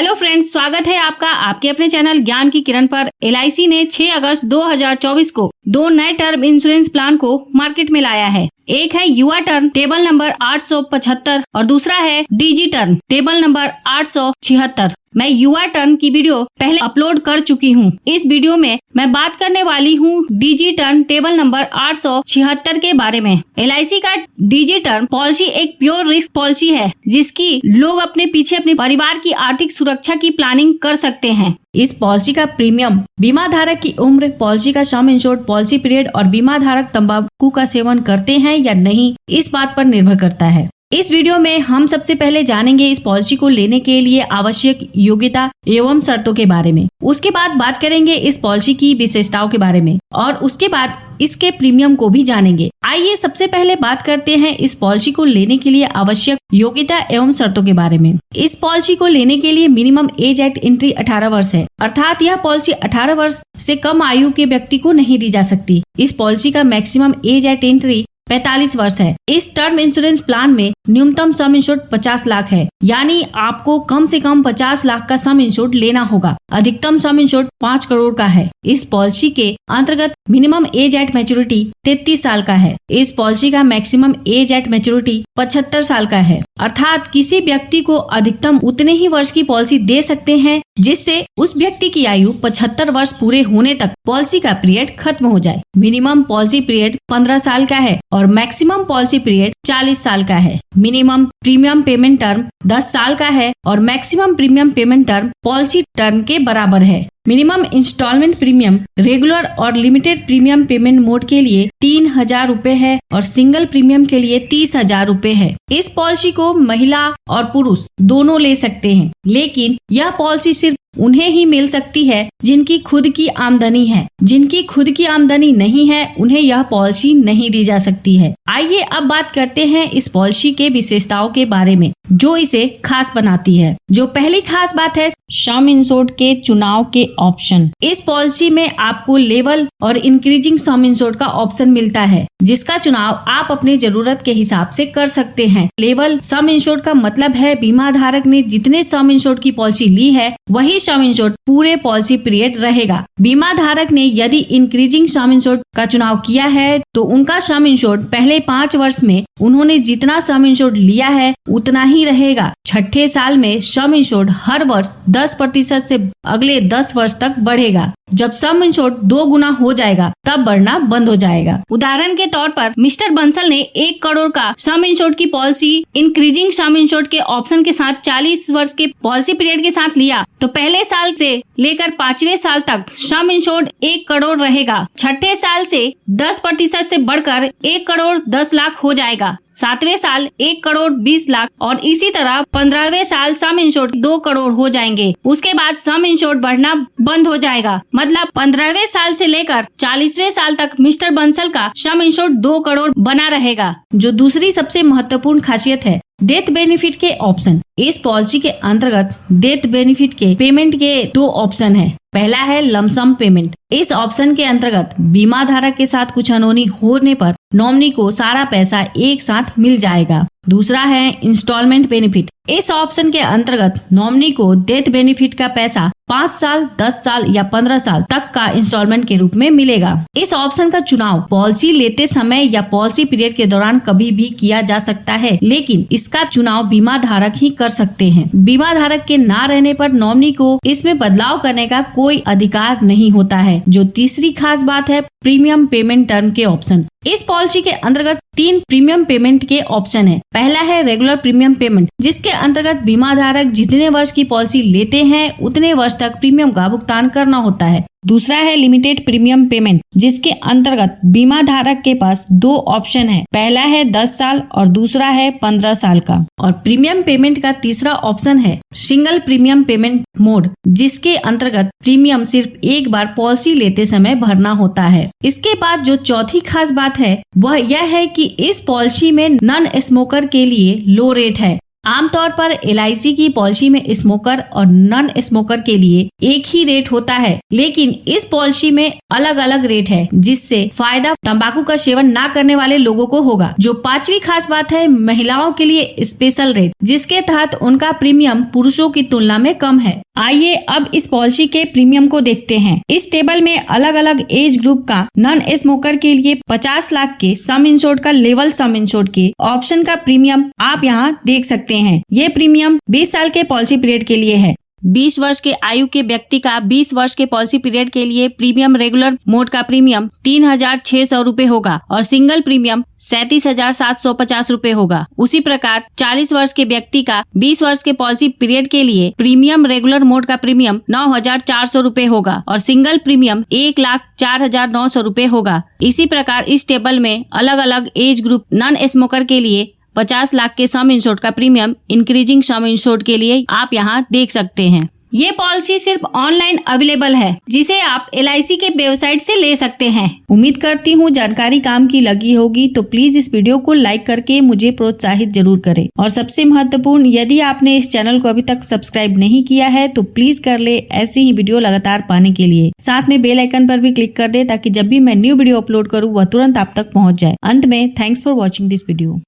Hello friends, स्वागत है आपका आपके अपने चैनल ज्ञान की किरण पर। LIC ने 6 अगस्त 2024 को 2 नए टर्म इंश्योरेंस प्लान को मार्केट में लाया है। एक है युवा टर्म टेबल नंबर 875 और दूसरा है डीजी टर्म टेबल नंबर 876। मैं युवा टर्म की वीडियो पहले अपलोड कर चुकी हूँ। इस वीडियो में मैं बात करने वाली हूँ डीजी टर्म टेबल नंबर 876 के बारे में। LIC का डीजी टर्म पॉलिसी एक प्योर रिस्क पॉलिसी है, जिसकी लोग अपने पीछे अपने परिवार की आर्थिक सुरक्षा की प्लानिंग कर सकते हैं। इस पॉलिसी का प्रीमियम बीमा धारक की उम्र, पॉलिसी का सम इंश्योर्ड पॉलिसी पीरियड और बीमा धारक तंबाकू का सेवन करते हैं या नहीं, इस बात पर निर्भर करता है। इस वीडियो में हम सबसे पहले जानेंगे इस पॉलिसी को लेने के लिए आवश्यक योग्यता एवं शर्तों के बारे में। उसके बाद बात करेंगे इस पॉलिसी की विशेषताओं के बारे में और उसके बाद इसके प्रीमियम को भी जानेंगे। आइए सबसे पहले बात करते हैं इस पॉलिसी को लेने के लिए आवश्यक योग्यता एवं शर्तों के बारे में। इस पॉलिसी को लेने के लिए मिनिमम एज एट एंट्री 18 वर्ष है, अर्थात यह पॉलिसी 18 वर्ष से कम आयु के व्यक्ति को नहीं दी जा सकती। इस पॉलिसी का मैक्सिमम एज एट एंट्री 45 वर्ष है। इस टर्म इंश्योरेंस प्लान में न्यूनतम सम इंश्योर्ड 50 लाख है, यानी आपको कम से कम 50 लाख का सम इंश्योर्ड लेना होगा। अधिकतम सम इंश्योर्ड 5 करोड़ का है। इस पॉलिसी के अंतर्गत मिनिमम एज एट मैच्योरिटी 33 साल का है। इस पॉलिसी का मैक्सिमम एज एट मैच्योरिटी 75 साल का है, अर्थात किसी व्यक्ति को अधिकतम उतने ही वर्ष की पॉलिसी दे सकते हैं जिससे उस व्यक्ति की आयु 75 वर्ष पूरे होने तक पॉलिसी का पीरियड खत्म हो जाए। मिनिमम पॉलिसी पीरियड 15 साल का है और मैक्सिमम पॉलिसी पीरियड 40 साल का है। मिनिमम प्रीमियम पेमेंट टर्म 10 साल का है और maximum premium payment term policy term के बराबर है। मिनिमम इंस्टॉलमेंट प्रीमियम रेगुलर और लिमिटेड प्रीमियम पेमेंट मोड के लिए 3,000 रूपए है और सिंगल प्रीमियम के लिए 30,000 रूपए है। इस पॉलिसी को महिला और पुरुष दोनों ले सकते हैं, लेकिन यह पॉलिसी सिर्फ उन्हें ही मिल सकती है जिनकी खुद की आमदनी है। जिनकी खुद की आमदनी नहीं है, उन्हें यह पॉलिसी नहीं दी जा सकती है। आइए अब बात करते हैं इस पॉलिसी के विशेषताओं के बारे में जो इसे खास बनाती है। जो पहली खास बात है सम इंश्योर्ड के चुनाव के ऑप्शन। इस पॉलिसी में आपको लेवल और इंक्रीजिंग सम इंश्योर्ड का ऑप्शन मिलता है, जिसका चुनाव आप अपनी जरूरत के हिसाब से कर सकते हैं। लेवल सम इंश्योर्ड का मतलब है बीमा धारक ने जितने सम इंश्योर्ड की पॉलिसी ली है वही सम इंश्योर्ड पूरे पॉलिसी पीरियड रहेगा। बीमा धारक ने यदि इंक्रीजिंग सम इंश्योर्ड का चुनाव किया है तो उनका सम इंश्योर्ड पहले 5 वर्ष में उन्होंने जितना सम इंश्योर्ड लिया है उतना ही रहेगा। छठे साल में सम इंश्योर्ड हर वर्ष 10% से अगले 10 वर्ष तक बढ़ेगा। जब सम इंश्योर्ड 2 गुना हो जाएगा तब बढ़ना बंद हो जाएगा। उदाहरण के तौर पर मिस्टर बंसल ने 1 करोड़ का सम इंश्योर्ड की पॉलिसी इंक्रीजिंग सम इंश्योर्ड के ऑप्शन के साथ 40 वर्ष के पॉलिसी पीरियड के साथ लिया तो पहले साल से लेकर 5वें साल तक सम इंश्योर्ड 1 करोड़ रहेगा। छठे साल से 10% से बढ़कर 1 करोड़ 10 लाख हो जाएगा। 7वें साल 1 करोड़ 20 लाख और इसी तरह 15वें साल सम इंश्योर्ड 2 करोड़ हो जाएंगे। उसके बाद सम इंश्योर्ड बढ़ना बंद हो जाएगा। मतलब 15वें साल से लेकर 40वें साल तक मिस्टर बंसल का सम इंश्योर्ड 2 करोड़ बना रहेगा। जो दूसरी सबसे महत्वपूर्ण खासियत है डेथ बेनिफिट के ऑप्शन। इस पॉलिसी के अंतर्गत डेथ बेनिफिट के पेमेंट के 2 ऑप्शन है। पहला है लमसम पेमेंट। इस ऑप्शन के अंतर्गत बीमा धारक के साथ कुछ अनहोनी होने पर नॉमिनी को सारा पैसा एक साथ मिल जाएगा। दूसरा है इंस्टॉलमेंट बेनिफिट। इस ऑप्शन के अंतर्गत नॉमिनी को डेथ बेनिफिट का पैसा 5 साल, 10 साल या 15 साल तक का इंस्टॉलमेंट के रूप में मिलेगा। इस ऑप्शन का चुनाव पॉलिसी लेते समय या पॉलिसी पीरियड के दौरान कभी भी किया जा सकता है, लेकिन इसका चुनाव बीमा धारक ही कर सकते हैं। बीमा धारक के ना रहने पर नॉमिनी को इसमें बदलाव करने का कोई अधिकार नहीं होता है। जो तीसरी खास बात है प्रीमियम पेमेंट टर्म के ऑप्शन। इस पॉलिसी के अंतर्गत 3 प्रीमियम पेमेंट के ऑप्शन है। पहला है रेगुलर प्रीमियम पेमेंट, जिसके अंतर्गत बीमा धारक जितने वर्ष की पॉलिसी लेते हैं उतने वर्ष तक प्रीमियम का भुगतान करना होता है। दूसरा है लिमिटेड प्रीमियम पेमेंट, जिसके अंतर्गत बीमा धारक के पास 2 ऑप्शन है। पहला है 10 साल और दूसरा है 15 साल का। और प्रीमियम पेमेंट का तीसरा ऑप्शन है सिंगल प्रीमियम पेमेंट मोड, जिसके अंतर्गत प्रीमियम सिर्फ एक बार पॉलिसी लेते समय भरना होता है। इसके बाद जो चौथी खास बात है वह यह है कि इस पॉलिसी में नॉन स्मोकर के लिए लो रेट है। आमतौर पर LIC की पॉलिसी में स्मोकर और नॉन स्मोकर के लिए एक ही रेट होता है, लेकिन इस पॉलिसी में अलग अलग रेट है, जिससे फायदा तंबाकू का सेवन ना करने वाले लोगों को होगा। जो पांचवी खास बात है, महिलाओं के लिए स्पेशल रेट, जिसके तहत उनका प्रीमियम पुरुषों की तुलना में कम है। आइए अब इस पॉलिसी के प्रीमियम को देखते हैं। इस टेबल में अलग अलग एज ग्रुप का नॉन स्मोकर के लिए 50 लाख के, सम इंश्योर्ड का, लेवल सम इंश्योर्ड के ऑप्शन का प्रीमियम आप यहाँ देख सकते हैं। ये प्रीमियम 20 साल के पॉलिसी पीरियड के लिए है। 20 वर्ष के आयु के व्यक्ति का 20 वर्ष के पॉलिसी पीरियड के लिए प्रीमियम रेगुलर मोड का प्रीमियम 3,600 रूपए होगा और सिंगल प्रीमियम 37,750 रूपए होगा। उसी प्रकार 40 वर्ष के व्यक्ति का 20 वर्ष के पॉलिसी पीरियड के लिए प्रीमियम रेगुलर मोड का प्रीमियम 9,400 रूपए होगा और सिंगल प्रीमियम 1,04,900 रूपए होगा। इसी प्रकार इस टेबल में अलग अलग एज ग्रुप नॉन स्मोकर के लिए 50 लाख के सम इंश्योर्ड का प्रीमियम इंक्रीजिंग सम इंश्योर्ड के लिए आप यहाँ देख सकते हैं। ये पॉलिसी सिर्फ ऑनलाइन अवेलेबल है, जिसे आप LIC के वेबसाइट से ले सकते हैं। उम्मीद करती हूँ जानकारी काम की लगी होगी, तो प्लीज इस वीडियो को लाइक करके मुझे प्रोत्साहित जरूर करें। और सबसे महत्वपूर्ण, यदि आपने इस चैनल को अभी तक सब्सक्राइब नहीं किया है तो प्लीज कर ले, ऐसी ही वीडियो लगातार पाने के लिए। साथ में बेल आइकन पर भी क्लिक कर दे, ताकि जब भी मैं न्यू वीडियो अपलोड करूँ वह तुरंत आप तक पहुँच जाए। अंत में thanks for watching this video.